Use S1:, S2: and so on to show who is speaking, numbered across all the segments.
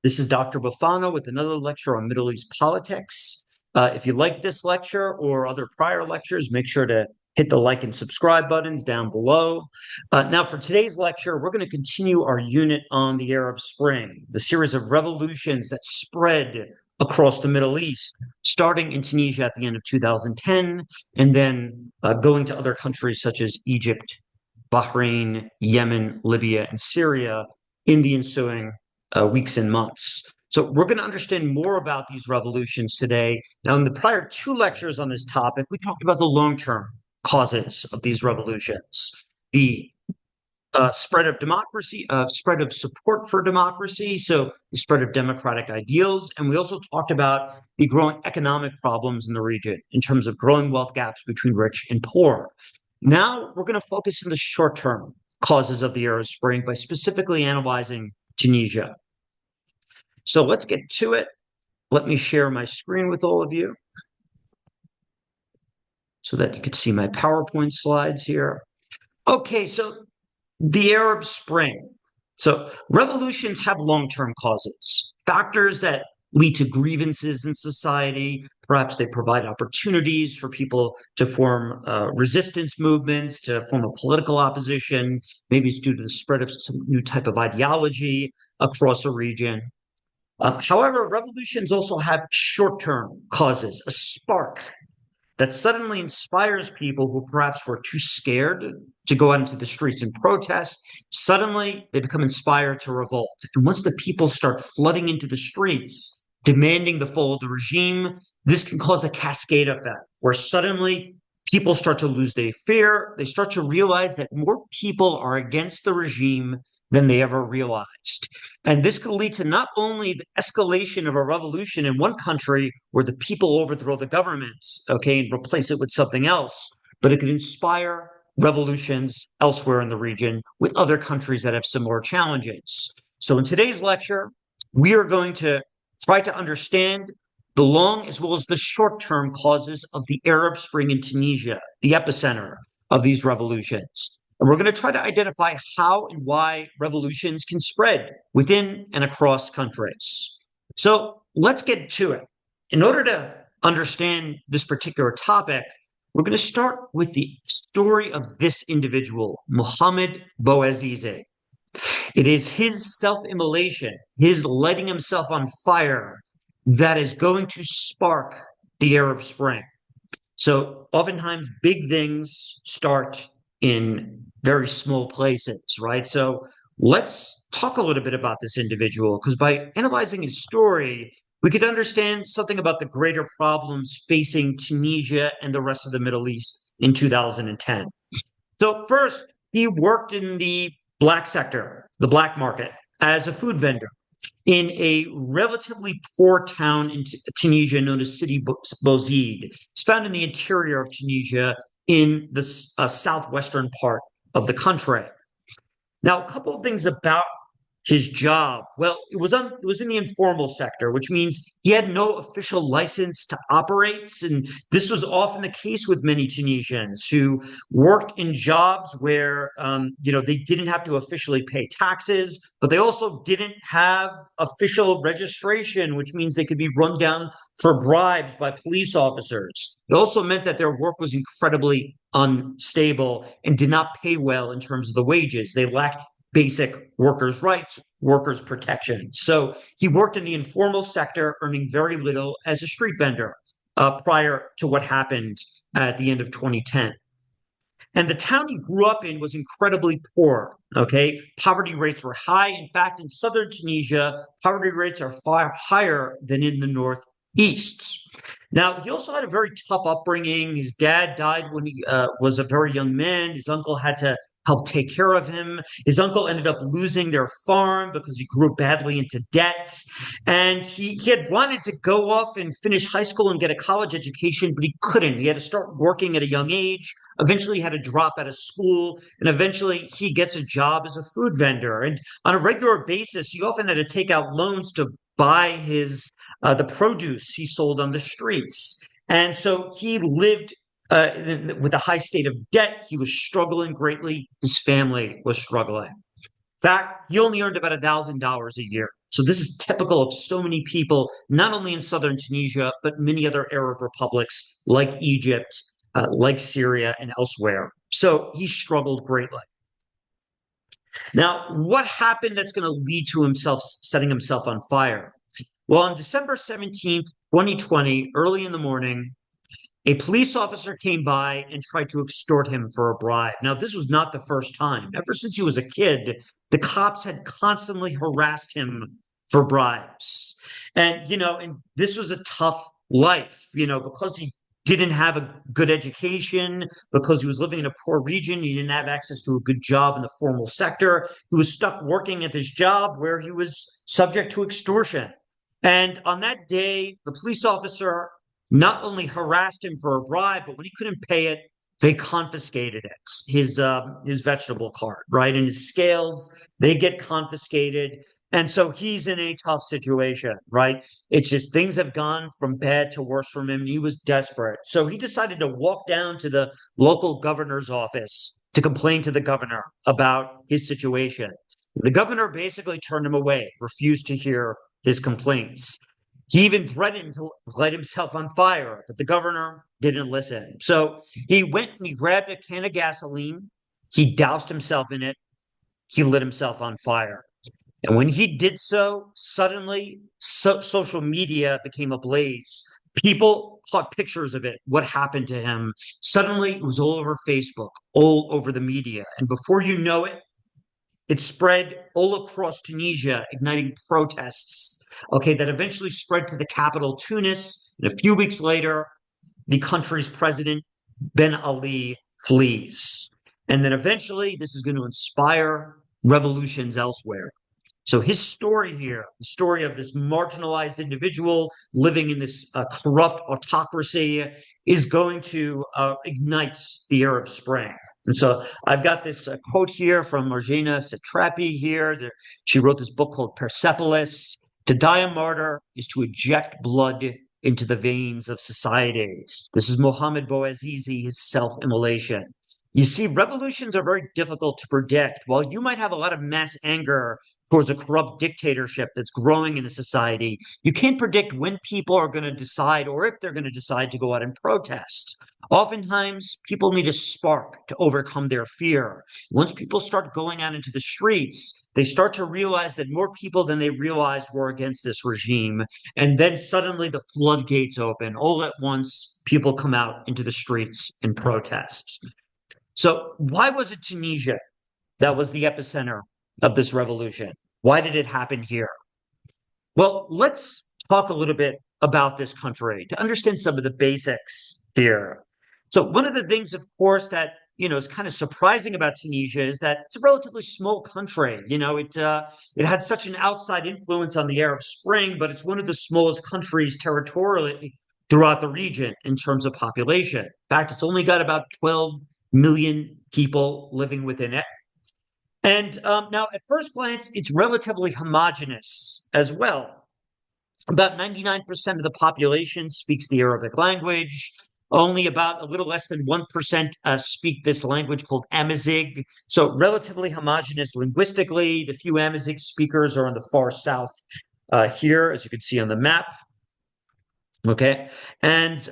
S1: This is Dr. Bufano with another lecture on Middle East politics. If you like this lecture or other prior lectures, make sure to hit the like and subscribe buttons down below. Now, for today's lecture, we're going to continue our unit on the Arab Spring, the series of revolutions that spread across the Middle East, starting in Tunisia at the end of 2010, and then going to other countries such as Egypt, Bahrain, Yemen, Libya, and Syria in the ensuing weeks and months. So we're going to understand more about these revolutions today. Now, in the prior two lectures on this topic, we talked about the long-term causes of these revolutions, the spread of democracy, spread of support for democracy, so the spread of democratic ideals. And we also talked about the growing economic problems in the region in terms of growing wealth gaps between rich and poor. Now we're going to focus on the short-term causes of the Arab Spring by specifically analyzing Tunisia. So let's get to it. Let me share my screen with all of you so that you can see my PowerPoint slides here. Okay, so the Arab Spring. So revolutions have long-term causes, factors that lead to grievances in society. Perhaps they provide opportunities for people to form resistance movements, to form a political opposition. Maybe it's due to the spread of some new type of ideology across a region. However, revolutions also have short-term causes, a spark that suddenly inspires people who perhaps were too scared to go out into the streets and protest. Suddenly, they become inspired to revolt. And once the people start flooding into the streets, demanding the fall of the regime, this can cause a cascade effect where suddenly people start to lose their fear. They start to realize that more people are against the regime than they ever realized. And this could lead to not only the escalation of a revolution in one country where the people overthrow the government, okay, and replace it with something else, but it could inspire revolutions elsewhere in the region with other countries that have similar challenges. So in today's lecture, we are going to try to understand the long as well as the short-term causes of the Arab Spring in Tunisia, the epicenter of these revolutions. And we're going to try to identify how and why revolutions can spread within and across countries. So let's get to it. In order to understand this particular topic, we're going to start with the story of this individual, Mohamed Bouazizi. It is his self-immolation, his lighting himself on fire, that is going to spark the Arab Spring. So oftentimes big things start in very small places, right? So let's talk a little bit about this individual, because by analyzing his story, we could understand something about the greater problems facing Tunisia and the rest of the Middle East in 2010. So first, he worked in the black sector, the black market, as a food vendor in a relatively poor town in Tunisia known as Sidi Bouzid. It's found in the interior of Tunisia in the southwestern part of the country. Now, a couple of things about his job. Well, it was in the informal sector, which means he had no official license to operate. And this was often the case with many Tunisians who worked in jobs where they didn't have to officially pay taxes, but they also didn't have official registration, which means they could be run down for bribes by police officers. It also meant that their work was incredibly unstable and did not pay well in terms of the wages. They lacked basic workers' rights, workers' protection. So he worked in the informal sector, earning very little as a street vendor prior to what happened at the end of 2010. And the town he grew up in was incredibly poor, okay? Poverty rates were high. In fact, in southern Tunisia, poverty rates are far higher than in the northeast. Now, he also had a very tough upbringing. His dad died when he was a very young man. His uncle had to help take care of him. His uncle ended up losing their farm because he grew badly into debt. And he had wanted to go off and finish high school and get a college education, but he couldn't. He had to start working at a young age. Eventually, he had to drop out of school. And eventually, he gets a job as a food vendor. And on a regular basis, he often had to take out loans to buy the produce he sold on the streets. And so he lived with a high state of debt. He was struggling greatly. His family was struggling. fact, he only earned about $1,000 a year. So this is typical of so many people, not only in southern Tunisia, but many other Arab republics like Egypt, like Syria, and elsewhere. So he struggled greatly. Now, what happened that's going to lead to himself setting himself on fire? Well, on December 17th, 2020, early in the morning, a police officer came by and tried to extort him for a bribe. Now, this was not the first time. Ever since he was a kid, the cops had constantly harassed him for bribes. And this was a tough life, because he didn't have a good education, because he was living in a poor region, he didn't have access to a good job in the formal sector. He was stuck working at this job where he was subject to extortion. And on that day, the police officer not only harassed him for a bribe, but when he couldn't pay it, they confiscated it, his vegetable cart, right? And his scales, they get confiscated. And so he's in a tough situation, right? It's just things have gone from bad to worse for him. And he was desperate. So he decided to walk down to the local governor's office to complain to the governor about his situation. The governor basically turned him away, refused to hear his complaints. He even threatened to light himself on fire, but the governor didn't listen. So he went and he grabbed a can of gasoline. He doused himself in it. He lit himself on fire. And when he did so, suddenly social media became ablaze. People caught pictures of it, what happened to him. Suddenly, it was all over Facebook, all over the media. And before you know it, it spread all across Tunisia, igniting protests, okay, that eventually spread to the capital, Tunis. And a few weeks later, the country's president, Ben Ali, flees. And then eventually, this is going to inspire revolutions elsewhere. So his story here, the story of this marginalized individual living in this corrupt autocracy, is going to ignite the Arab Spring. And so I've got this quote here from Marjana Satrapi here. She wrote this book called Persepolis. To die a martyr is to eject blood into the veins of society. This is Mohamed Bouazizi, his self-immolation. You see, revolutions are very difficult to predict. While you might have a lot of mass anger towards a corrupt dictatorship that's growing in a society, you can't predict when people are going to decide or if they're going to decide to go out and protest. Oftentimes, people need a spark to overcome their fear. Once people start going out into the streets, they start to realize that more people than they realized were against this regime. And then suddenly the floodgates open. All at once, people come out into the streets and protest. So, why was it Tunisia that was the epicenter of this revolution? Why did it happen here? Well, let's talk a little bit about this country to understand some of the basics here. So, one of the things, of course, that is kind of surprising about Tunisia is that it's a relatively small country. It had such an outside influence on the Arab Spring, but it's one of the smallest countries territorially throughout the region in terms of population. In fact, it's only got about 12 million people living within it. And now, at first glance, it's relatively homogenous as well. About 99% of the population speaks the Arabic language. Only about a little less than 1% speak this language called Amazigh. So, relatively homogenous linguistically. The few Amazigh speakers are in the far south here, as you can see on the map. Okay. And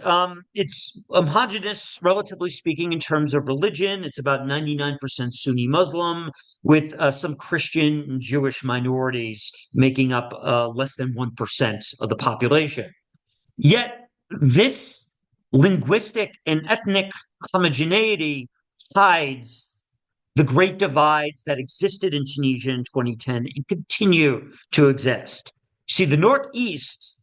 S1: it's homogenous, relatively speaking, in terms of religion. It's about 99% Sunni Muslim, with some Christian and Jewish minorities making up less than 1% of the population. Yet, this linguistic and ethnic homogeneity hides the great divides that existed in Tunisia in 2010 and continue to exist. See, the Northeast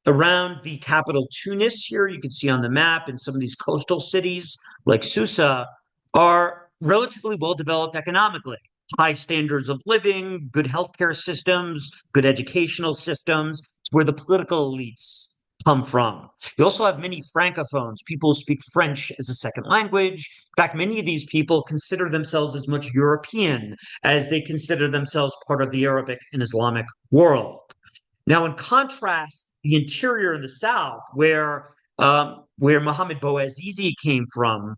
S1: around the capital Tunis here, you can see on the map, and some of these coastal cities like Susa are relatively well developed economically. High standards of living, good healthcare systems, good educational systems. It's where the political elites come from. You also have many francophones, people who speak French as a second language. In fact, many of these people consider themselves as much European as they consider themselves part of the Arabic and Islamic world. Now, in contrast, the interior in the south, where Mohamed Bouazizi came from,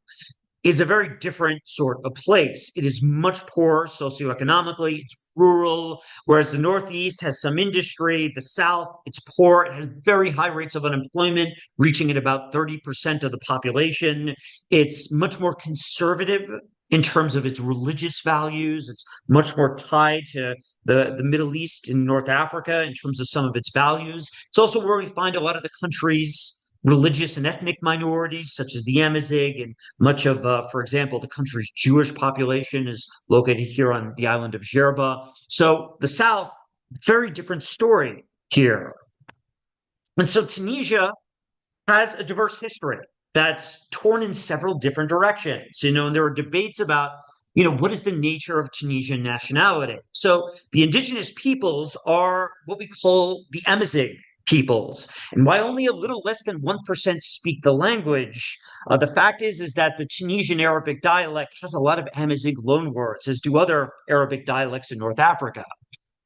S1: is a very different sort of place. It is much poorer socioeconomically. It's rural, whereas the Northeast has some industry. The South, it's poor. It has very high rates of unemployment, reaching at about 30% of the population. It's much more conservative in terms of its religious values. It's much more tied to the Middle East and North Africa in terms of some of its values. It's also where we find a lot of the country's religious and ethnic minorities, such as the Amazigh, and much of, for example, the country's Jewish population is located here on the island of Djerba. So the South, very different story here. And so Tunisia has a diverse history that's torn in several different directions, and there are debates about, what is the nature of Tunisian nationality? So the indigenous peoples are what we call the Amazigh peoples. And while only a little less than 1% speak the language, the fact is that the Tunisian Arabic dialect has a lot of Amazigh loanwords, as do other Arabic dialects in North Africa.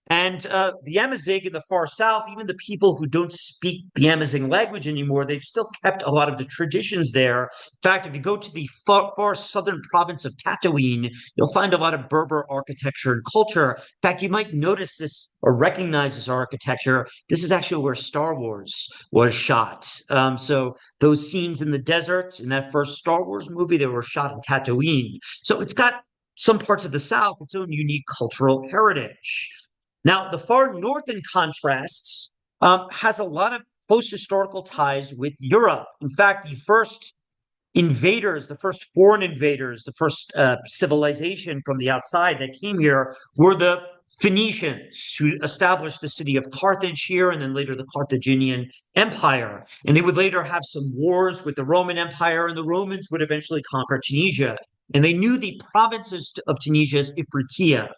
S1: And the Amazigh in the far south, even the people who don't speak the Amazigh language anymore, they've still kept a lot of the traditions there. In fact, if you go to the far southern province of Tatooine, you'll find a lot of Berber architecture and culture. In fact, you might notice this or recognize this architecture. This is actually where Star Wars was shot. So those scenes in the desert in that first Star Wars movie, they were shot in Tatooine. So it's got some parts of the South, its own unique cultural heritage. Now, the far north, in contrast, has a lot of close historical ties with Europe. In fact, the first invaders, the first foreign invaders, the first civilization from the outside that came here were the Phoenicians, who established the city of Carthage here, and then later the Carthaginian Empire. And they would later have some wars with the Roman Empire, and the Romans would eventually conquer Tunisia. And they knew the provinces of Tunisia as Ifriqiya.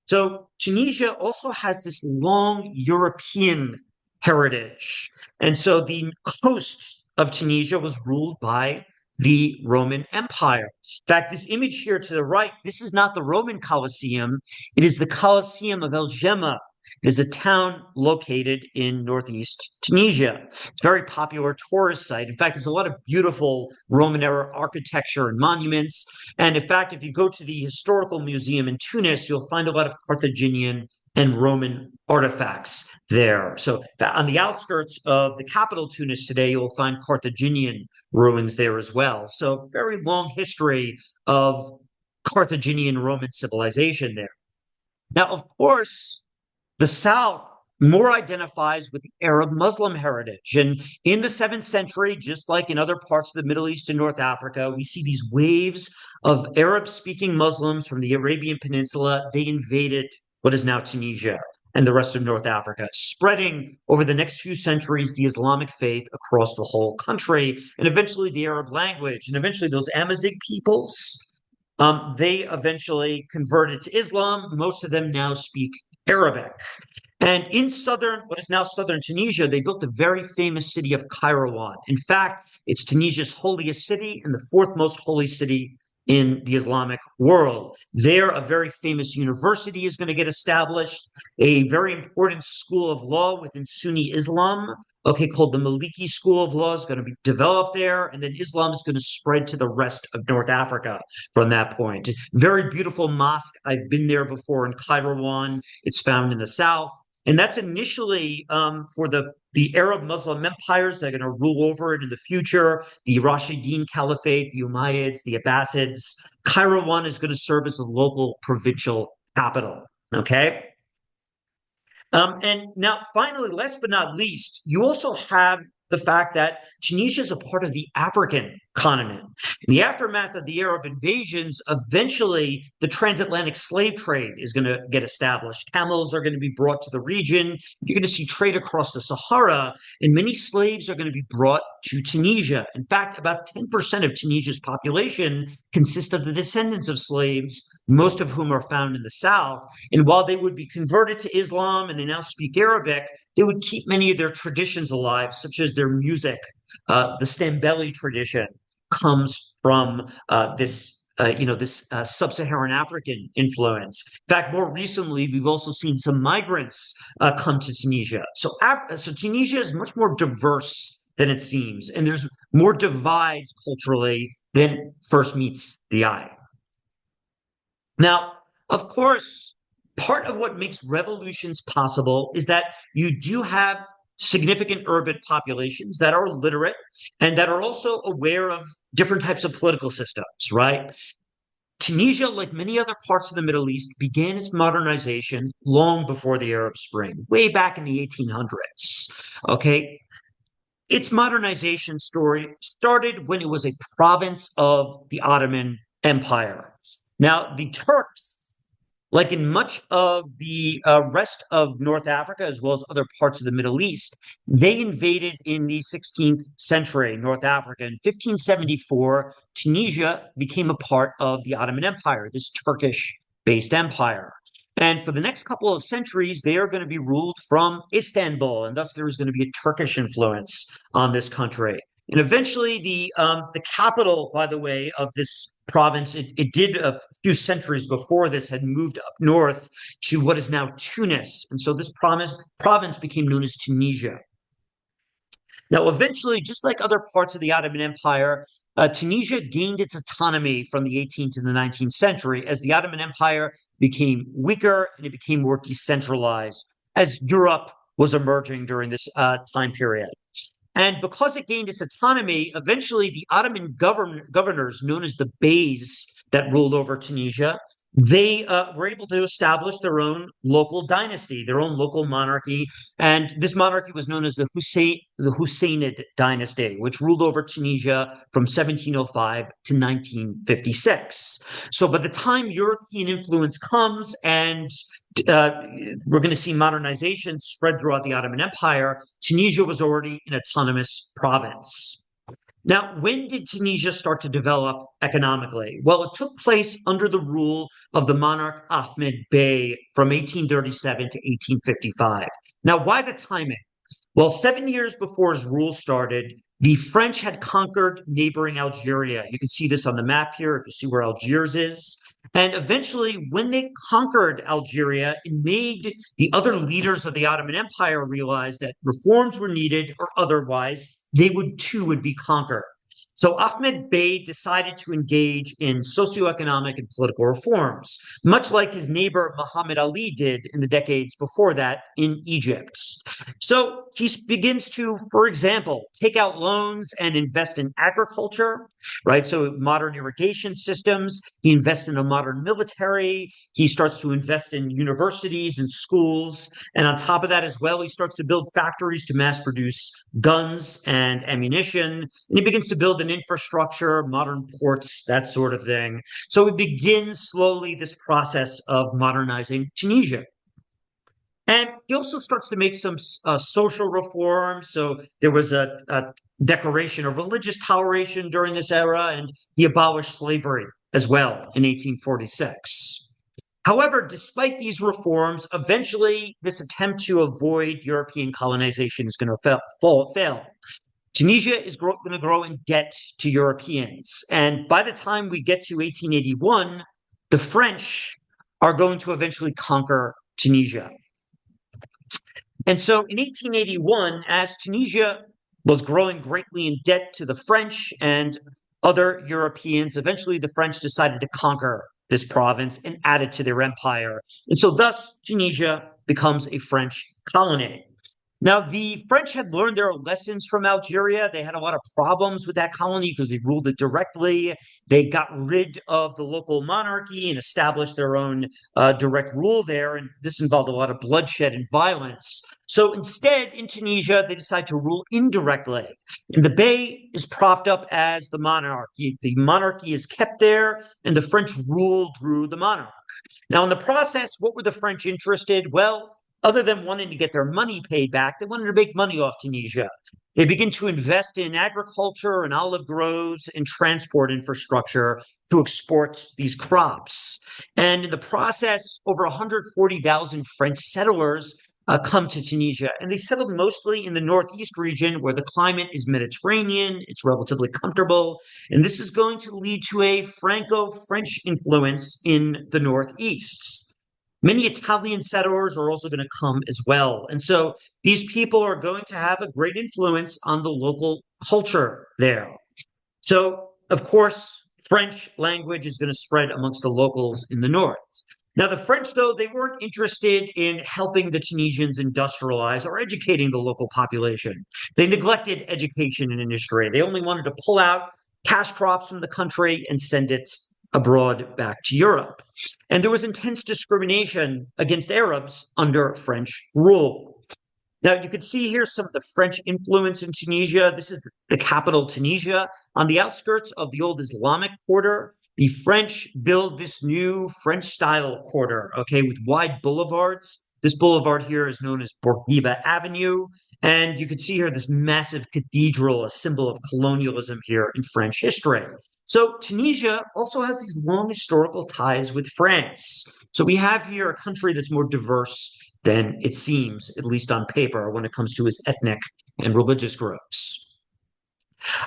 S1: So Tunisia also has this long European heritage. And so the coast of Tunisia was ruled by the Roman Empire. In fact, this image here to the right, this is not the Roman Colosseum. It is the Colosseum of El Gemma. It is a town located in northeast Tunisia. It's a very popular tourist site. In fact, there's a lot of beautiful Roman era architecture and monuments. And in fact, if you go to the historical museum in Tunis, you'll find a lot of Carthaginian and Roman artifacts there. So on the outskirts of the capital, Tunis, today, you'll find Carthaginian ruins there as well. So very long history of Carthaginian Roman civilization there. Now, of course, the South more identifies with the Arab Muslim heritage. And in the 7th century, just like in other parts of the Middle East and North Africa, we see these waves of Arab-speaking Muslims from the Arabian Peninsula. They invaded what is now Tunisia and the rest of North Africa, spreading over the next few centuries the Islamic faith across the whole country, and eventually the Arab language. And eventually those Amazigh peoples, they eventually converted to Islam. Most of them now speak Arabic. And in what is now southern Tunisia, they built the very famous city of Kairouan. In fact, it's Tunisia's holiest city and the fourth most holy city in the Islamic world. There, a very famous university is going to get established, a very important school of law within Sunni Islam, called the Maliki School of Law, is going to be developed there, and then Islam is going to spread to the rest of North Africa from that point. Very beautiful mosque. I've been there before in Kairouan. It's found in the south. And that's initially for the Arab Muslim empires that are going to rule over it in the future, the Rashidun Caliphate, the Umayyads, the Abbasids. Kairouan is going to serve as the local provincial capital, okay? And now, finally, last but not least, you also have the fact that Tunisia is a part of the African continent. In the aftermath of the Arab invasions, eventually the transatlantic slave trade is going to get established. Camels are going to be brought to the region. You're going to see trade across the Sahara, and many slaves are going to be brought to Tunisia. In fact, about 10% of Tunisia's population consists of the descendants of slaves, most of whom are found in the south. And while they would be converted to Islam and they now speak Arabic, they would keep many of their traditions alive, such as their music. The Stambeli tradition comes from this sub-Saharan African influence. In fact, more recently, we've also seen some migrants come to Tunisia. So Tunisia is much more diverse than it seems, and there's more divides culturally than first meets the eye. Now, of course, part of what makes revolutions possible is that you do have significant urban populations that are literate and that are also aware of different types of political systems, right? Tunisia, like many other parts of the Middle East, began its modernization long before the Arab Spring, way back in the 1800s. Okay. Its modernization story started when it was a province of the Ottoman Empire. Now, the Turks, like in much of the rest of North Africa, as well as other parts of the Middle East, they invaded in the 16th century North Africa. In 1574, Tunisia became a part of the Ottoman Empire, this Turkish based empire. And for the next couple of centuries, they are going to be ruled from Istanbul, and thus there is going to be a Turkish influence on this country. And eventually, the capital, by the way, of this province, it did a few centuries before this had moved up north to what is now Tunis, and so this province became known as Tunisia. Now, eventually, just like other parts of the Ottoman Empire, Tunisia gained its autonomy from the 18th to the 19th century as the Ottoman Empire became weaker and it became more decentralized as Europe was emerging during this time period. And because it gained its autonomy, eventually the Ottoman governors, known as the Beys, that ruled over Tunisia, they were able to establish their own local dynasty, their own local monarchy. And this monarchy was known as the Husseinid dynasty, which ruled over Tunisia from 1705 to 1956. So by the time European influence comes and uh, we're going to see modernization spread throughout the Ottoman Empire, Tunisia was already an autonomous province. Now, when did Tunisia start to develop economically? Well, it took place under the rule of the monarch Ahmed Bey from 1837 to 1855. Now, why the timing? Well, 7 years before his rule started, the French had conquered neighboring Algeria. You can see this on the map here if you see where Algiers is. And eventually, when they conquered Algeria, it made the other leaders of the Ottoman Empire realize that reforms were needed, or otherwise they would too would be conquered. So Ahmed Bey decided to engage in socioeconomic and political reforms, much like his neighbor Muhammad Ali did in the decades before that in Egypt. So he begins to, for example, take out loans and invest in agriculture, right? So modern irrigation systems. He invests in a modern military. He starts to invest in universities and schools. And on top of that as well, he starts to build factories to mass produce guns and ammunition. And he begins to build an infrastructure, modern ports, that sort of thing. So it begins slowly this process of modernizing Tunisia. And he also starts to make some social reforms. So there was a declaration of religious toleration during this era, and he abolished slavery as well in 1846. However, despite these reforms, eventually this attempt to avoid European colonization is going to fail. Tunisia is going to grow in debt to Europeans. And by the time we get to 1881, the French are going to eventually conquer Tunisia. And so in 1881, as Tunisia was growing greatly in debt to the French and other Europeans, eventually the French decided to conquer this province and add it to their empire. And so thus Tunisia becomes a French colony. Now, the French had learned their lessons from Algeria. They had a lot of problems with that colony because they ruled it directly. They got rid of the local monarchy and established their own direct rule there. And this involved a lot of bloodshed and violence. So instead, in Tunisia, they decide to rule indirectly. And the Bey is propped up as the monarch. The monarchy is kept there, and the French rule through the monarch. Now, in the process, what were the French interested? Well, other than wanting to get their money paid back, they wanted to make money off Tunisia. They begin to invest in agriculture and olive groves and transport infrastructure to export these crops. And in the process, over 140,000 French settlers come to Tunisia. And they settled mostly in the northeast region where the climate is Mediterranean, it's relatively comfortable. And this is going to lead to a Franco-French influence in the northeast. Many Italian settlers are also going to come as well. And so these people are going to have a great influence on the local culture there. So, of course, French language is going to spread amongst the locals in the north. Now, the French, though, they weren't interested in helping the Tunisians industrialize or educating the local population. They neglected education and industry. They only wanted to pull out cash crops from the country and send it abroad back to Europe. And there was intense discrimination against Arabs under French rule. Now, you can see here some of the French influence in Tunisia. This is the capital, Tunisia. On the outskirts of the old Islamic quarter, the French build this new French-style quarter, okay, with wide boulevards. This boulevard here is known as Bourguiba Avenue. And you can see here this massive cathedral, a symbol of colonialism here in French history. So Tunisia also has these long historical ties with France. So we have here a country that's more diverse than it seems, at least on paper, when it comes to its ethnic and religious groups.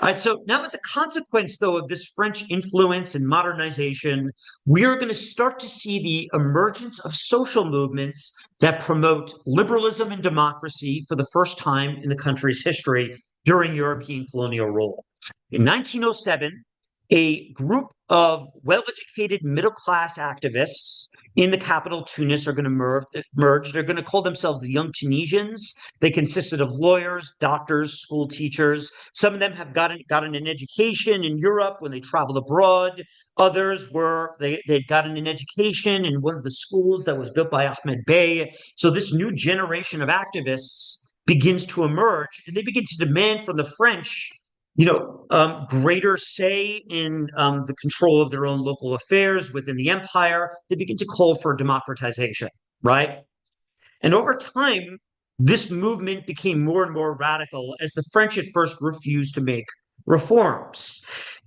S1: All right, so now as a consequence, though, of this French influence and modernization, we are going to start to see the emergence of social movements that promote liberalism and democracy for the first time in the country's history during European colonial rule. In 1907, a group of well-educated middle-class activists in the capital, Tunis, are going to merge. They're going to call themselves the Young Tunisians. They consisted of lawyers, doctors, school teachers. Some of them have gotten an education in Europe when they traveled abroad. Others they'd gotten an education in one of the schools that was built by Ahmed Bey. So this new generation of activists begins to emerge, and they begin to demand from the French greater say in the control of their own local affairs within the empire. They begin to call for democratization, right? And over time, this movement became more and more radical as the French at first refused to make reforms.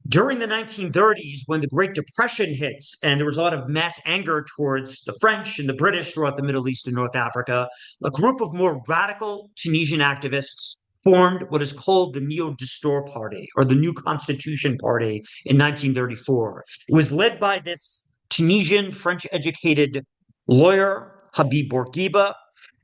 S1: During the 1930s, when the Great Depression hits and there was a lot of mass anger towards the French and the British throughout the Middle East and North Africa, a group of more radical Tunisian activists formed what is called the Neo-Destor Party, or the New Constitution Party, in 1934. It was led by this Tunisian French-educated lawyer, Habib Bourguiba.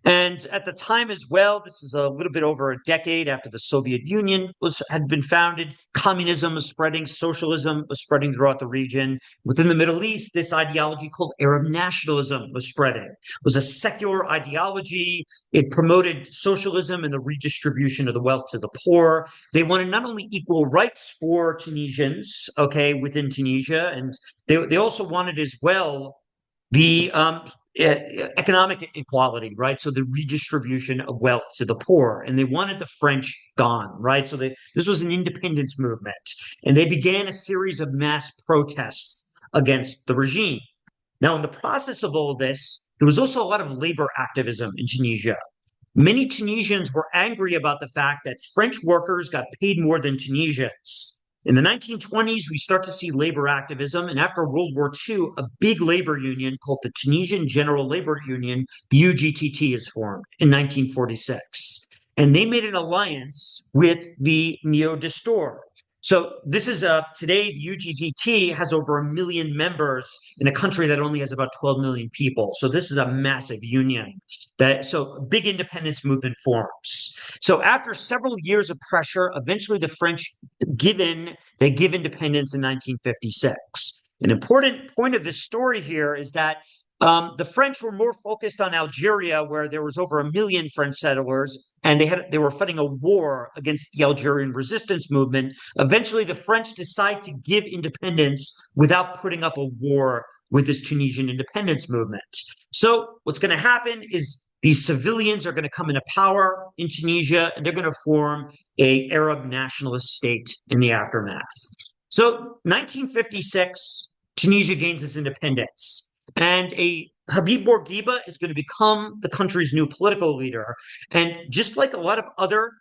S1: And at the time as well, this is a little bit over a decade after the Soviet Union had been founded, communism was spreading, socialism was spreading throughout the region. Within the Middle East, this ideology called Arab nationalism was spreading. It was a secular ideology. It promoted socialism and the redistribution of the wealth to the poor. They wanted not only equal rights for Tunisians, okay, within Tunisia, and they also wanted as well the economic equality, right? So the redistribution of wealth to the poor, and they wanted the French gone, right? So this was an independence movement, and they began a series of mass protests against the regime. Now, in the process of all this, there was also a lot of labor activism in Tunisia. Many Tunisians were angry about the fact that French workers got paid more than Tunisians. In the 1920s, we start to see labor activism, and after World War II, a big labor union called the Tunisian General Labor Union, the UGTT, is formed in 1946. And they made an alliance with the Neo-Destor. So this is today, the UGTT has over 1 million members in a country that only has about 12 million people. So this is a massive union. So a big independence movement forms. So after several years of pressure, eventually the French give independence in 1956. An important point of this story here is that the French were more focused on Algeria, where there was over 1 million French settlers, and they were fighting a war against the Algerian resistance movement. Eventually, the French decide to give independence without putting up a war with this Tunisian independence movement. So what's going to happen is these civilians are going to come into power in Tunisia, and they're going to form an Arab nationalist state in the aftermath. So 1956, Tunisia gains its independence. And Habib Bourguiba is going to become the country's new political leader. And just like a lot of other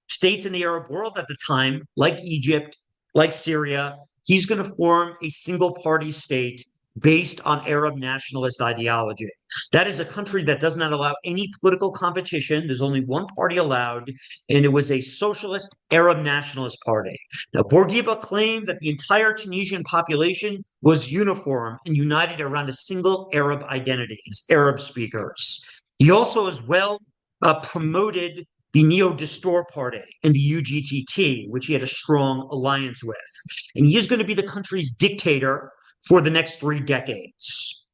S1: states in the Arab world at the time, like Egypt, like Syria, he's going to form a single party state based on Arab nationalist ideology. That is a country that does not allow any political competition. There's only one party allowed, and it was a socialist Arab nationalist party. Now, Bourguiba claimed that the entire Tunisian population was uniform and united around a single Arab identity, as Arab speakers. He also as well promoted the Neo-Destor Party and the UGTT, which he had a strong alliance with. And he is going to be the country's dictator for the next 3 decades.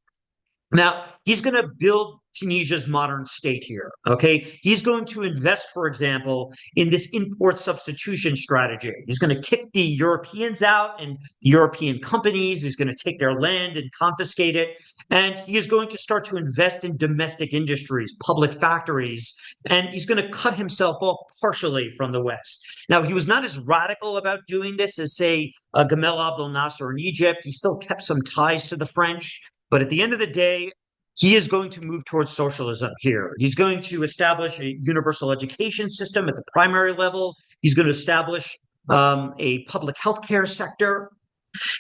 S1: Now, he's going to build Tunisia's modern state here. Okay. He's going to invest, for example, in this import substitution strategy. He's going to kick the Europeans out and European companies. He's going to take their land and confiscate it. And he is going to start to invest in domestic industries, public factories, and he's going to cut himself off partially from the West. Now, he was not as radical about doing this as, say, Gamal Abdel Nasser in Egypt. He still kept some ties to the French. But at the end of the day, he is going to move towards socialism here. He's going to establish a universal education system at the primary level. He's going to establish a public healthcare sector.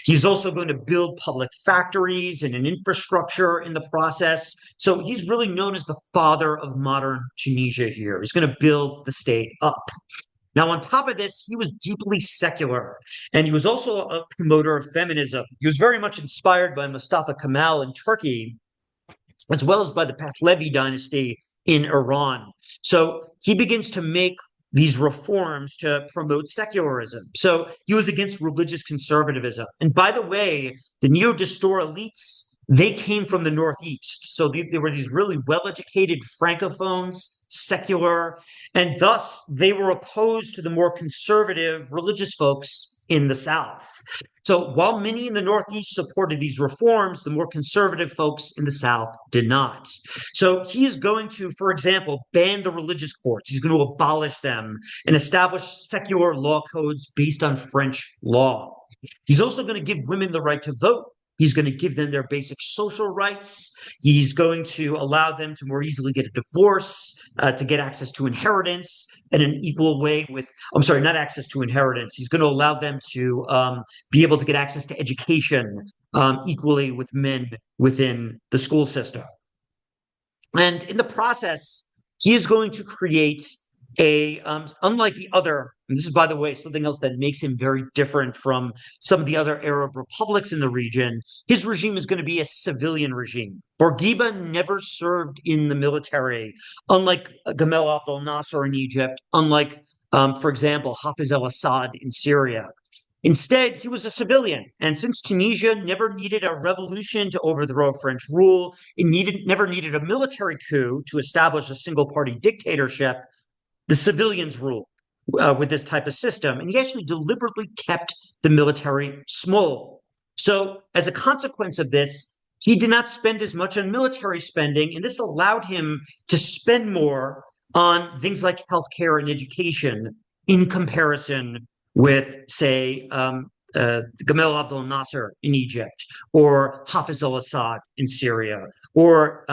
S1: He's also going to build public factories and an infrastructure in the process. So he's really known as the father of modern Tunisia here. He's going to build the state up. Now, on top of this, he was deeply secular, and he was also a promoter of feminism. He was very much inspired by Mustafa Kemal in Turkey, as well as by the Pahlavi dynasty in Iran. So he begins to make these reforms to promote secularism. So he was against religious conservatism. And by the way, the neo-Dastur elites, they came from the Northeast. So they were these really well-educated Francophones, secular, and thus they were opposed to the more conservative religious folks in the South. So while many in the Northeast supported these reforms, the more conservative folks in the South did not. So he is going to, for example, ban the religious courts. He's going to abolish them and establish secular law codes based on French law. He's also going to give women the right to vote. He's going to give them their basic social rights. He's going to allow them to more easily get a divorce, to get access to inheritance in an equal way with, I'm sorry, not access to inheritance. He's going to allow them to be able to get access to education equally with men within the school system. And in the process, he is going to create unlike the other, and this is, by the way, something else that makes him very different from some of the other Arab republics in the region, his regime is going to be a civilian regime. Bourguiba never served in the military, unlike Gamal Abdel Nasser in Egypt, unlike, for example, Hafiz al-Assad in Syria. Instead, he was a civilian. And since Tunisia never needed a revolution to overthrow French rule, it never needed a military coup to establish a single party dictatorship, the civilians ruled with this type of system. And he actually deliberately kept the military small. So as a consequence of this, he did not spend as much on military spending, and this allowed him to spend more on things like healthcare and education in comparison with, say, Gamal Abdel Nasser in Egypt, or Hafiz al-Assad in Syria, or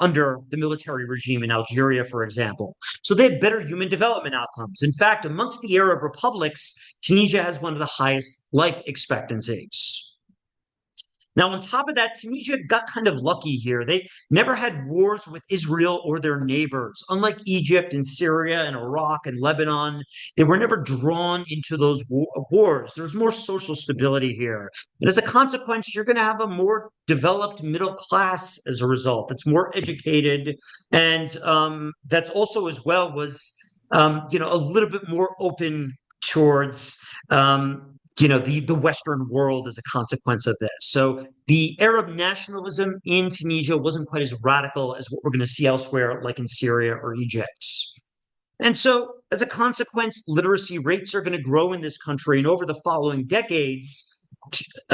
S1: under the military regime in Algeria, for example. So they had better human development outcomes. In fact, amongst the Arab republics, Tunisia has one of the highest life expectancies. Now, on top of that, Tunisia got kind of lucky here. They never had wars with Israel or their neighbors. Unlike Egypt and Syria and Iraq and Lebanon, they were never drawn into those wars. There's more social stability here. And as a consequence, you're going to have a more developed middle class as a result. It's more educated. And that's also as well was, a little bit more open towards the Western world as a consequence of this. So the Arab nationalism in Tunisia wasn't quite as radical as what we're going to see elsewhere, like in Syria or Egypt. And so as a consequence, literacy rates are going to grow in this country. And over the following decades,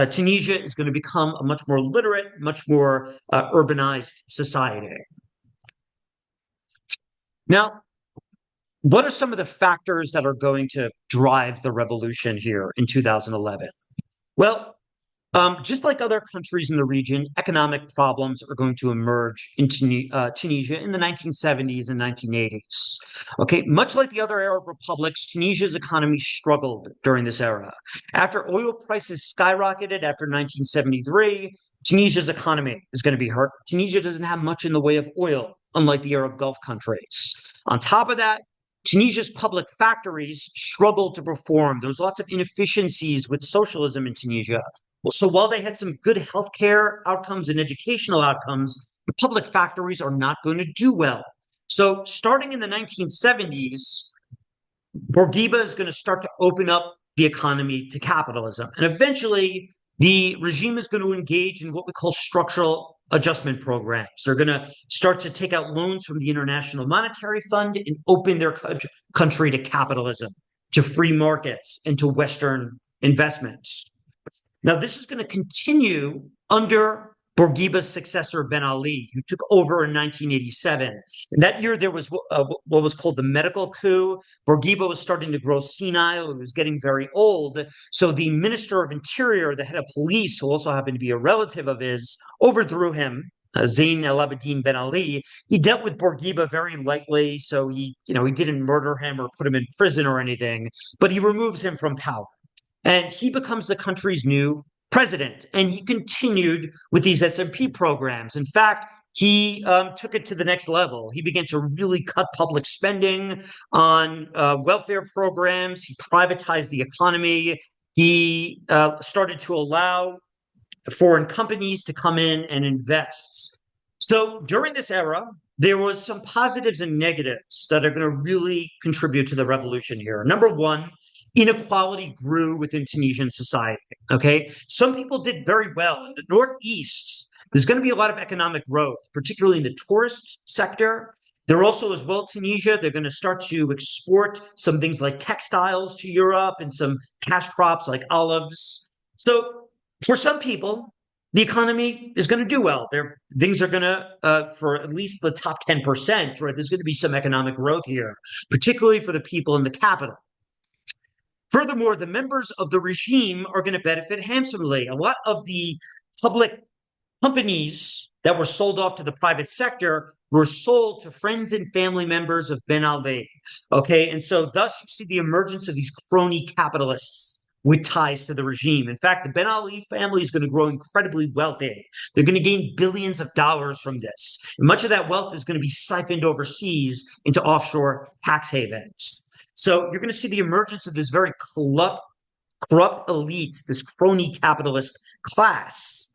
S1: Tunisia is going to become a much more literate, much more urbanized society. Now, what are some of the factors that are going to drive the revolution here in 2011? Well, just like other countries in the region, economic problems are going to emerge in Tunisia in the 1970s and 1980s. Okay, much like the other Arab republics, Tunisia's economy struggled during this era. After oil prices skyrocketed after 1973, Tunisia's economy is going to be hurt. Tunisia doesn't have much in the way of oil, unlike the Arab Gulf countries. On top of that, Tunisia's public factories struggled to perform. There was lots of inefficiencies with socialism in Tunisia. So while they had some good healthcare outcomes and educational outcomes, the public factories are not going to do well. So starting in the 1970s, Bourguiba is going to start to open up the economy to capitalism. And eventually, the regime is going to engage in what we call structural adjustment programs. They're going to start to take out loans from the International Monetary Fund and open their country to capitalism, to free markets, and to Western investments. Now, this is going to continue under Bourguiba's successor, Ben Ali, who took over in 1987. And that year, there was what was called the medical coup. Bourguiba was starting to grow senile. He was getting very old. So the Minister of Interior, the head of police, who also happened to be a relative of his, overthrew him. Zain El Abidine Ben Ali. He dealt with Bourguiba very lightly, so he didn't murder him or put him in prison or anything, but he removes him from power. And he becomes the country's new president. And he continued with these SMP programs. In fact, he took it to the next level. He began to really cut public spending on welfare programs. He privatized the economy. He started to allow foreign companies to come in and invest. So during this era, there was some positives and negatives that are going to really contribute to the revolution here. Number one, inequality grew within Tunisian society. Okay. Some people did very well. In the Northeast, there's going to be a lot of economic growth, particularly in the tourist sector. They're also, as well, Tunisia, they're going to start to export some things like textiles to Europe and some cash crops like olives. So for some people, the economy is going to do well. Things are going to, for at least the top 10%, right? There's going to be some economic growth here, particularly for the people in the capital. Furthermore, the members of the regime are going to benefit handsomely. A lot of the public companies that were sold off to the private sector were sold to friends and family members of Ben Ali. Okay, and so thus you see the emergence of these crony capitalists with ties to the regime. In fact, the Ben Ali family is going to grow incredibly wealthy. They're going to gain billions of dollars from this. And much of that wealth is going to be siphoned overseas into offshore tax havens. So you're going to see the emergence of this very corrupt elite, this crony capitalist class.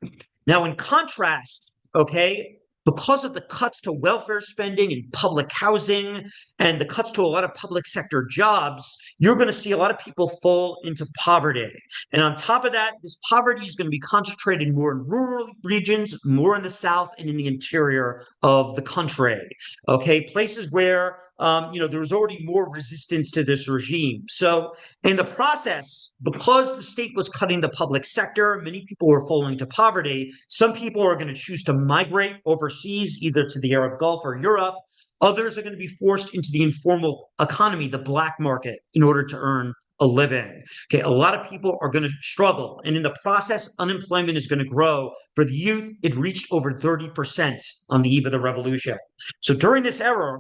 S1: Now, in contrast, okay, because of the cuts to welfare spending and public housing and the cuts to a lot of public sector jobs, you're going to see a lot of people fall into poverty. And on top of that, this poverty is going to be concentrated more in rural regions, more in the south and in the interior of the country. Okay, places where there was already more resistance to this regime. So in the process, because the state was cutting the public sector, many people were falling into poverty. Some people are going to choose to migrate overseas, either to the Arab Gulf or Europe. Others are going to be forced into the informal economy, the black market, in order to earn a living. Okay, a lot of people are going to struggle. And in the process, unemployment is going to grow. For the youth, it reached over 30% on the eve of the revolution. So during this era,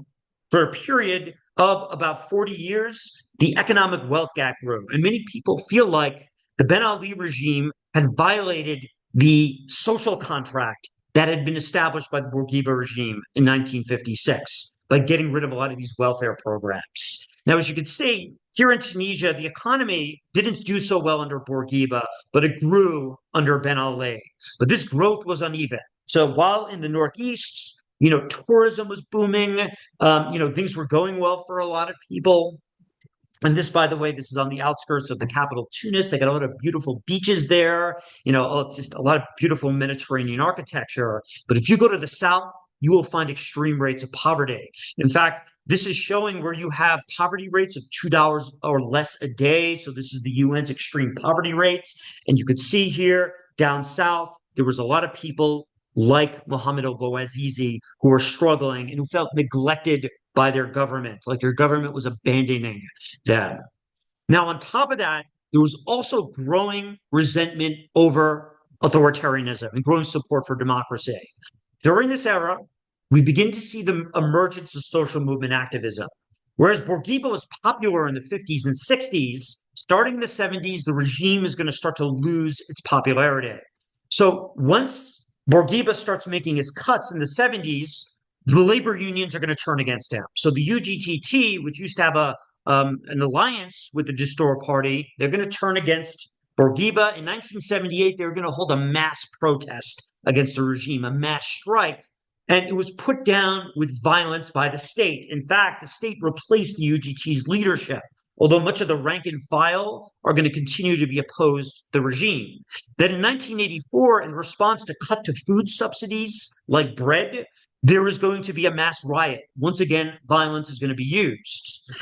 S1: for a period of about 40 years, the economic wealth gap grew. And many people feel like the Ben Ali regime had violated the social contract that had been established by the Bourguiba regime in 1956 by getting rid of a lot of these welfare programs. Now, as you can see, here in Tunisia, the economy didn't do so well under Bourguiba, but it grew under Ben Ali. But this growth was uneven. So while in the Northeast, tourism was booming. Things were going well for a lot of people. And this, by the way, this is on the outskirts of the capital, Tunis. They got a lot of beautiful beaches there, just a lot of beautiful Mediterranean architecture. But if you go to the south, you will find extreme rates of poverty. In fact, this is showing where you have poverty rates of $2 or less a day. So this is the UN's extreme poverty rates. And you could see here down south, there was a lot of people like Mohamed Bouazizi who were struggling and who felt neglected by their government, like their government was abandoning them. Now, on top of that, there was also growing resentment over authoritarianism and growing support for democracy. During this era, we begin to see the emergence of social movement activism. Whereas Bourguiba was popular in the 50s and 60s, starting in the 70s, the regime is going to start to lose its popularity. So once Bourguiba starts making his cuts in the 70s, the labor unions are going to turn against him. So the UGTT, which used to have an alliance with the Distore Party, they're going to turn against Bourguiba. In 1978, they were going to hold a mass protest against the regime, a mass strike, and it was put down with violence by the state. In fact, the state replaced the UGT's leadership. although much of the rank and file are going to continue to be opposed to the regime. Then in 1984, in response to cut to food subsidies like bread, there is going to be a mass riot. Once again, violence is going to be used.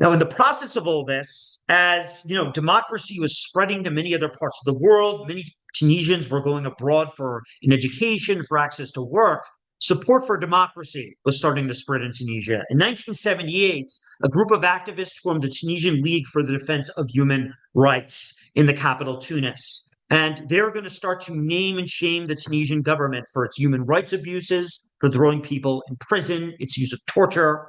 S1: Now, in the process of all this, as democracy was spreading to many other parts of the world, many Tunisians were going abroad for an education, for access to work. Support for democracy was starting to spread in Tunisia. In 1978, a group of activists formed the Tunisian League for the Defense of Human Rights in the capital, Tunis. And they're going to start to name and shame the Tunisian government for its human rights abuses, for throwing people in prison, its use of torture.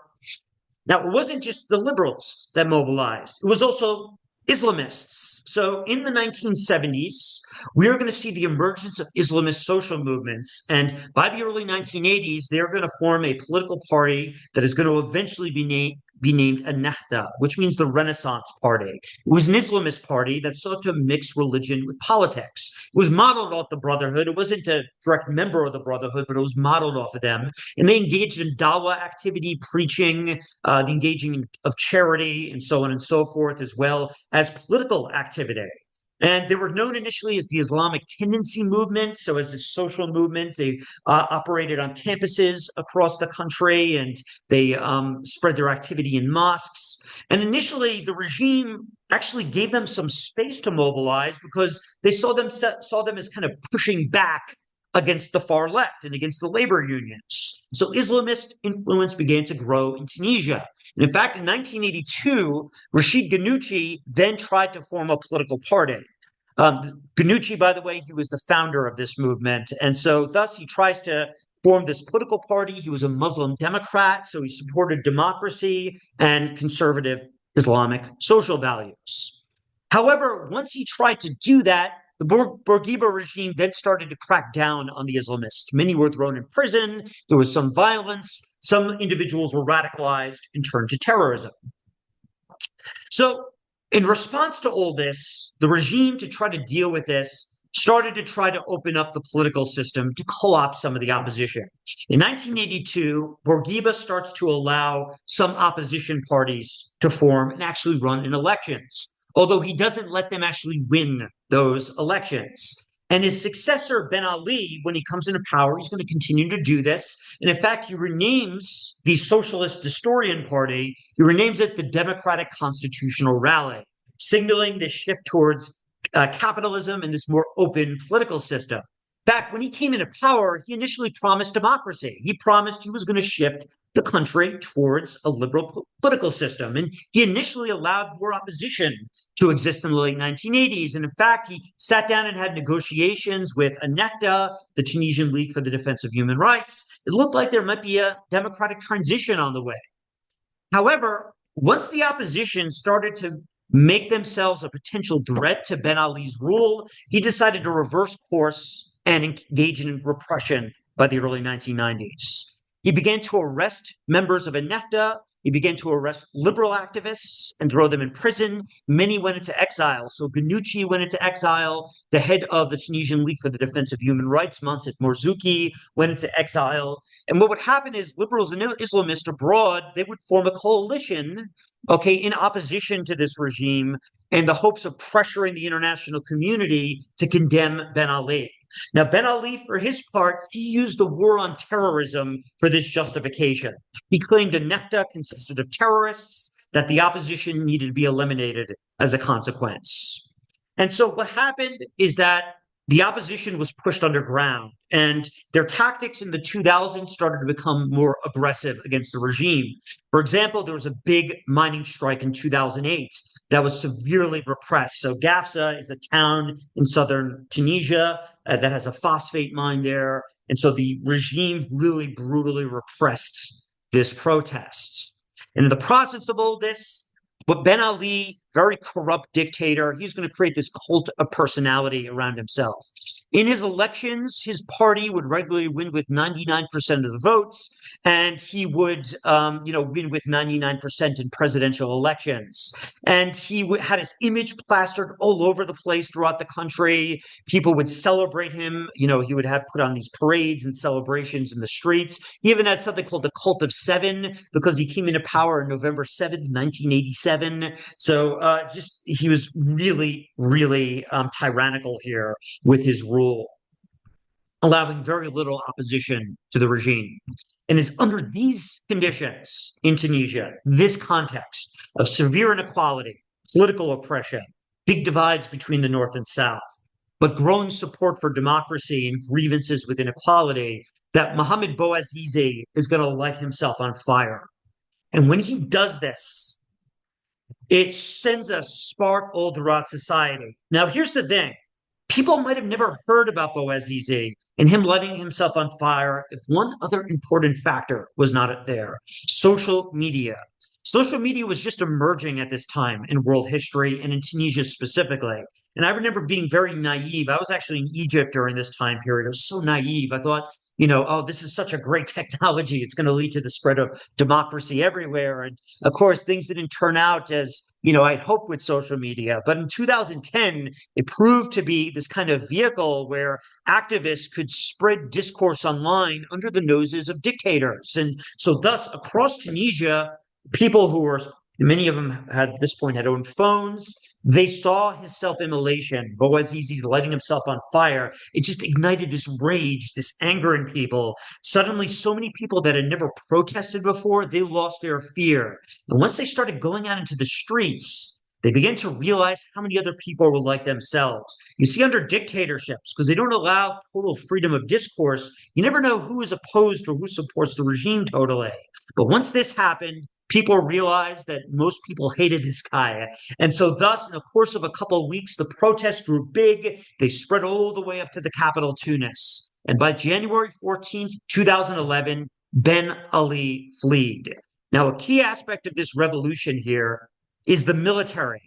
S1: Now, it wasn't just the liberals that mobilized, it was also Islamists. So in the 1970s, we are going to see the emergence of Islamist social movements. And by the early 1980s, they're going to form a political party that is going to eventually be named Ennahda, which means the Renaissance Party. It was an Islamist party that sought to mix religion with politics. It was modeled off the Brotherhood. It wasn't a direct member of the Brotherhood, but it was modeled off of them. And they engaged in dawah activity, preaching, the engaging of charity, and so on and so forth, as well as political activity. And they were known initially as the Islamic Tendency Movement. So as a social movement, they operated on campuses across the country, and they spread their activity in mosques. And initially, the regime actually gave them some space to mobilize because they saw them as kind of pushing back against the far left and against the labor unions. So Islamist influence began to grow in Tunisia. And in fact, in 1982, Rashid Ghannouchi then tried to form a political party. Ghannouchi, by the way, he was the founder of this movement. And so thus he tries to form this political party. He was a Muslim Democrat, so he supported democracy and conservative Islamic social values. However, once he tried to do that, the Bourguiba regime then started to crack down on the Islamists. Many were thrown in prison. There was some violence. Some individuals were radicalized and turned to terrorism. So in response to all this, the regime, to try to deal with this, started to try to open up the political system to co-opt some of the opposition. In 1982, Bourguiba starts to allow some opposition parties to form and actually run in elections, although he doesn't let them actually win those elections. And his successor, Ben Ali, when he comes into power, he's going to continue to do this. And in fact, he renames the Socialist Historian Party, he renames it the Democratic Constitutional Rally, signaling this shift towards capitalism and this more open political system. In fact, when he came into power, he initially promised democracy. He promised he was going to shift the country towards a liberal political system. And he initially allowed more opposition to exist in the late 1980s. And in fact, he sat down and had negotiations with Ennahda, the Tunisian League for the Defense of Human Rights. It looked like there might be a democratic transition on the way. However, once the opposition started to make themselves a potential threat to Ben Ali's rule, he decided to reverse course and engage in repression by the early 1990s. He began to arrest members of Ennahda. He began to arrest liberal activists and throw them in prison. Many went into exile. So Ghannouchi went into exile. The head of the Tunisian League for the Defense of Human Rights, Mansif Morzouki, went into exile. And what would happen is liberals and Islamists abroad, they would form a coalition, in opposition to this regime in the hopes of pressuring the international community to condemn Ben Ali. Now, Ben Ali, for his part, he used the war on terrorism for this justification. He claimed Ennahda consisted of terrorists, that the opposition needed to be eliminated as a consequence. And so what happened is that the opposition was pushed underground, and their tactics in the 2000s started to become more aggressive against the regime. For example, there was a big mining strike in 2008 that was severely repressed. So Gafsa is a town in southern Tunisia that has a phosphate mine there. And so the regime really brutally repressed this protest. And in the process of all this, but Ben Ali, very corrupt dictator, he's going to create this cult of personality around himself. In his elections, his party would regularly win with 99% of the votes, and he would, win with 99% in presidential elections. And had his image plastered all over the place throughout the country. People would celebrate him. He would have put on these parades and celebrations in the streets. He even had something called the Cult of Seven because he came into power on November 7th, 1987. So he was really, really tyrannical here with his rule, allowing very little opposition to the regime. And it's under these conditions in Tunisia, this context of severe inequality, political oppression, big divides between the North and South, but growing support for democracy and grievances with inequality, that Mohamed Bouazizi is going to light himself on fire. And when he does this, it sends a spark all throughout society. Now, here's the thing. People might have never heard about Bouazizi and him lighting himself on fire if one other important factor was not there: social media. Social media was just emerging at this time in world history and in Tunisia specifically. And I remember being very naive. I was actually in Egypt during this time period. I was so naive. I thought, oh, this is such a great technology. It's going to lead to the spread of democracy everywhere. And of course, things didn't turn out as, I'd hoped with social media. But in 2010, it proved to be this kind of vehicle where activists could spread discourse online under the noses of dictators. And so thus, across Tunisia, people who were, many of them at this point had owned phones. They saw his self-immolation, Bouazizi lighting himself on fire. It just ignited this rage, this anger in people. Suddenly, so many people that had never protested before, they lost their fear. And once they started going out into the streets, they began to realize how many other people were like themselves. You see, under dictatorships, because they don't allow total freedom of discourse, you never know who is opposed or who supports the regime totally. But once this happened, people realized that most people hated this guy. And so thus, in the course of a couple of weeks, the protests grew big. They spread all the way up to the capital, Tunis. And by January 14th, 2011, Ben Ali fled. Now, a key aspect of this revolution here is the military.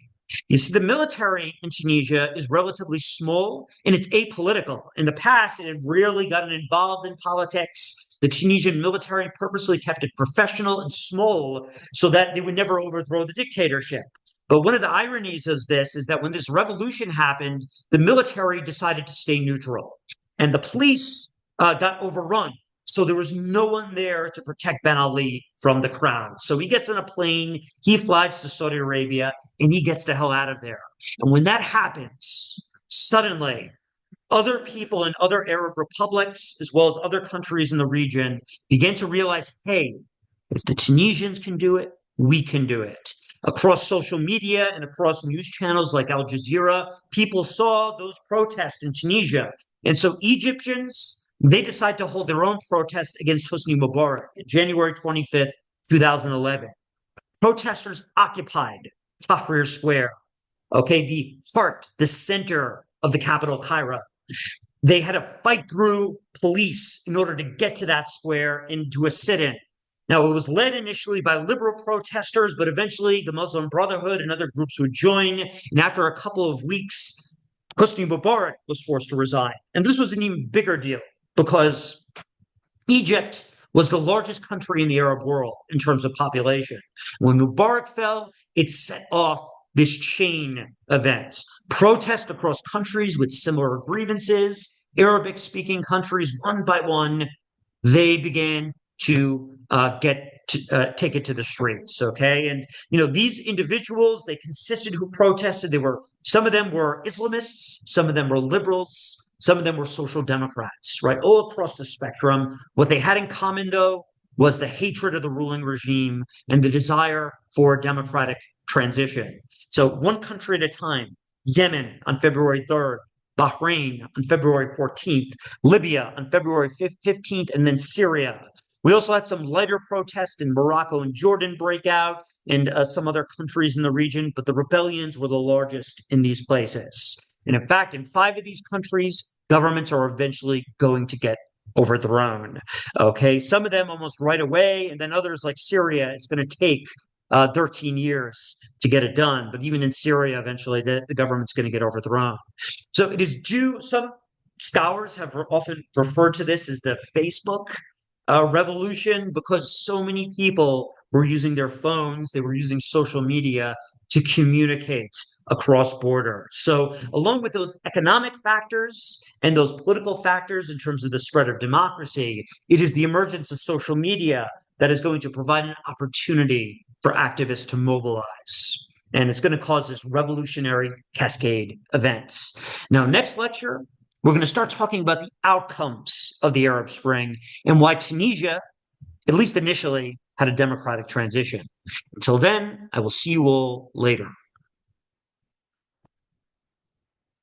S1: You see, the military in Tunisia is relatively small and it's apolitical. In the past, it had rarely gotten involved in politics. The Tunisian military purposely kept it professional and small so that they would never overthrow the dictatorship. But one of the ironies of this is that when this revolution happened, the military decided to stay neutral and the police got overrun. So there was no one there to protect Ben Ali from the crowd. So he gets on a plane, he flies to Saudi Arabia, and he gets the hell out of there. And when that happens, suddenly other people in other Arab republics, as well as other countries in the region, begin to realize, hey, if the Tunisians can do it, we can do it. Across social media and across news channels like Al Jazeera, people saw those protests in Tunisia. And so Egyptians, they decide to hold their own protest against Hosni Mubarak on January 25th, 2011. Protesters occupied Tahrir Square, okay, the heart, the center of the capital, Cairo. They had to fight through police in order to get to that square and do a sit-in. Now, it was led initially by liberal protesters, but eventually the Muslim Brotherhood and other groups would join. And after a couple of weeks, Hosni Mubarak was forced to resign. And this was an even bigger deal because Egypt was the largest country in the Arab world in terms of population. When Mubarak fell, it set off this chain event. Protests across countries with similar grievances, Arabic-speaking countries, one by one, they began to take it to the streets. Okay, and these individuals, they consisted who protested. Some of them were Islamists, some of them were liberals, some of them were social democrats, right? All across the spectrum. What they had in common, though, was the hatred of the ruling regime and the desire for a democratic transition. So one country at a time: Yemen on February 3rd, Bahrain on February 14th, Libya on February 15th, and then Syria. We also had some lighter protests in Morocco and Jordan break out, and some other countries in the region, but the rebellions were the largest in these places. And in fact, in 5 of these countries, governments are eventually going to get overthrown. Okay, some of them almost right away, and then others like Syria, it's going to take 13 years to get it done. But even in Syria, eventually the government's going to get overthrown. So it is due, some Scholars have often referred to this as the Facebook revolution because so many people were using their phones, they were using social media to communicate across border. So, along with those economic factors and those political factors in terms of the spread of democracy, it is the emergence of social media that is going to provide an opportunity for activists to mobilize. And it's going to cause this revolutionary cascade event. Now, next lecture, we're going to start talking about the outcomes of the Arab Spring and why Tunisia, at least initially, had a democratic transition. Until then, I will see you all later.